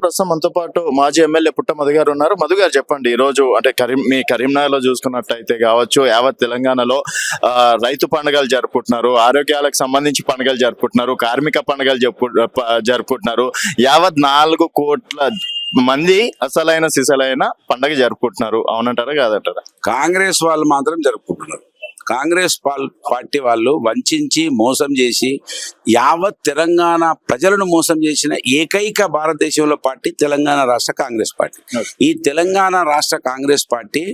ప్రస్తుతం మనతో పాటు మాజీ ఎమ్మెల్యే పుట్ట మధు గారు ఉన్నారు. మధు గారు చెప్పండి, ఈ రోజు అంటే కరీంనగర్ లో చూసుకున్నట్టయితే కావచ్చు, యావత్ తెలంగాణలో రైతు పండుగలు జరుపుకుంటున్నారు, ఆరోగ్యాలకు సంబంధించి పండుగలు జరుపుకుంటున్నారు, కార్మిక పండుగలు జరుపుకుంటున్నారు. యావత్ 4 కోట్ల మంది అసలైన సిసలైన పండుగ జరుపుకుంటున్నారు. అవునంటారా కాదంటారా? కాంగ్రెస్ వాళ్ళు మాత్రం జరుపుకుంటున్నారు. కాంగ్రెస్ పార్టీ వాళ్ళు వంచి మోసం చేసి యావత్ తెలంగాణ ప్రజలను మోసం చేసిన ఏకైక భారతదేశంలో పార్టీ తెలంగాణ రాష్ట్ర కాంగ్రెస్ పార్టీ. ఈ తెలంగాణ రాష్ట్ర కాంగ్రెస్ పార్టీ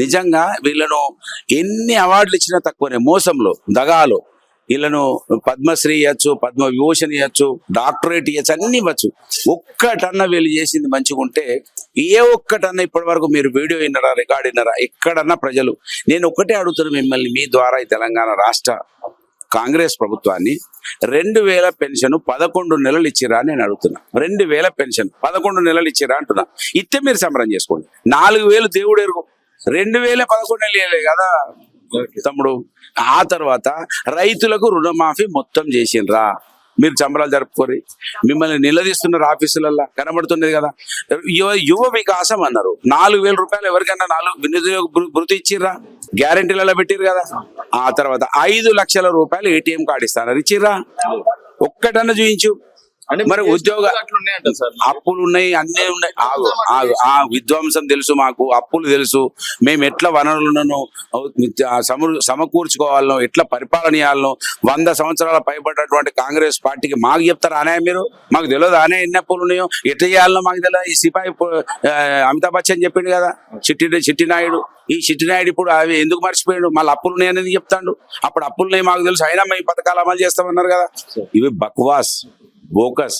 నిజంగా వీళ్ళను ఎన్ని అవార్డులు ఇచ్చినా తక్కువనే. మోసంలో, దగాలో వీళ్ళను పద్మశ్రీ ఇవ్వచ్చు, పద్మ విభూషణ్ ఇవ్వచ్చు, డాక్టరేట్ ఇవ్వచ్చు, అన్ని ఇవ్వచ్చు. ఒక్కటన్నా వీళ్ళు చేసింది మంచిగా ఉంటే, ఏ ఒక్కటన్నా ఇప్పటి వరకు మీరు వీడియో విన్నారా, రికార్డ్ విన్నారా? ఎక్కడన్నా ప్రజలు, నేను ఒక్కటే అడుగుతున్నా మిమ్మల్ని, మీ ద్వారా ఈ తెలంగాణ రాష్ట్ర కాంగ్రెస్ ప్రభుత్వాన్ని 2000 పెన్షన్ 11 నెలలు ఇచ్చిరా నేను అడుగుతున్నా. 2000 పెన్షన్ 11 నెలలు ఇచ్చిరా అంటున్నా. ఇస్తే మీరు సంబరం చేసుకోండి. 4000 దేవుడు ఎరుగు, 2000 11 నెలలు కదా తమ్ముడు. ఆ తర్వాత రైతులకు రుణమాఫీ మొత్తం చేసిండ్రా, మీరు సంబరాలు జరుపుకోరి. మిమ్మల్ని నిలదీస్తున్నారు ఆఫీసులల్లో, కనబడుతున్నది కదా. యువ వికాసం అన్నారు, 4000 రూపాయలు ఎవరికైనా 4 నిరుద్యోగ భృతి ఇచ్చిర్రా, గ్యారెంటీలలో పెట్టిర్రు కదా. ఆ తర్వాత 5 లక్షల రూపాయలు ఏటీఎం కార్డు ఇస్తాను, ఇచ్చిర్రా? ఒక్కటన్నా చూయించు. మరి ఉద్యోగ అప్పులు ఉన్నాయి, అన్నీ ఉన్నాయి. ఆ విధ్వంసం తెలుసు మాకు, అప్పులు తెలుసు, మేము ఎట్లా వనరులను సమకూర్చుకోవాలనో, ఎట్లా పరిపాలన చేయాలనో. 100 సంవత్సరాల పైబడ్డటువంటి కాంగ్రెస్ పార్టీకి మాకు చెప్తారు ఆనే? మీరు మాకు తెలియదు ఆనే ఎన్ని అప్పులు ఉన్నాయో, ఎట్లా చేయాలనో మాకు తెలియదు. ఈ సిపాయి అమితాబ్ బచ్చన్ చెప్పిండు కదా, చిట్టినాయుడు. ఈ చిట్టినాయుడు ఇప్పుడు అవి ఎందుకు మర్చిపోయాడు? మళ్ళీ అప్పులు ఉన్నాయని చెప్తాడు. అప్పుడు అప్పులున్నాయి మాకు తెలుసు, అయినా మేము పథకాలు అమలు చేస్తామన్నారు కదా. ఇవి బక్వాస్, బోకస్.